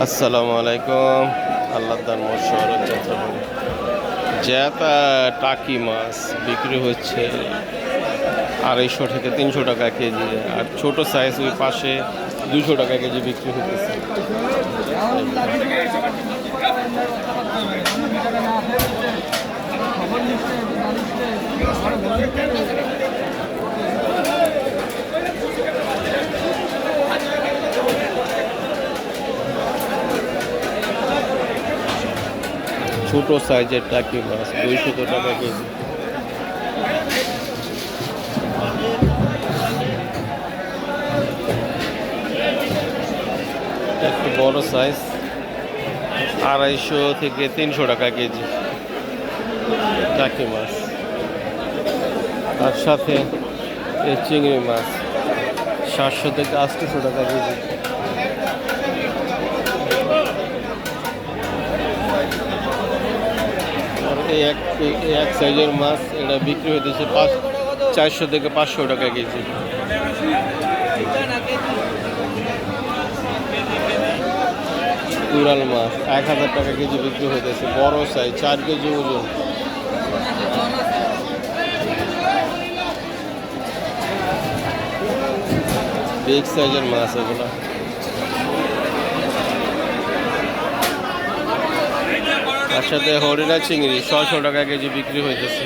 আসসালামু আলাইকুম। আল্লাহদার মশহর জ্যাতা টাকি মাছ বিক্রি হচ্ছে 250 থেকে 300 টাকা কেজি, আর ছোট সাইজ ওই পাশে 200 টাকা কেজি বিক্রি হতেছে। ছোট সাইজের টাকি মাছ 200 টাকা কেজি। একটু বড় সাইজ 250 থেকে 300 টাকা কেজি টাকি মাছ। তার সাথে এই চিংড়ি মাছ 700 থেকে 800 টাকা কেজি। এই এক সাইজের মাছ এটা বিক্রি হতেছে 400 থেকে 500 টাকা কেজি। কুরাল মাছ 1000 টাকা কেজি বিক্রি হতেছে, বড় সাইজ 4 কেজি ওজন। বিগ সাইজের মাছ এগুলো। তার সাথে হরিণা চিংড়ি 600 টাকা কেজি বিক্রি হইতেছে।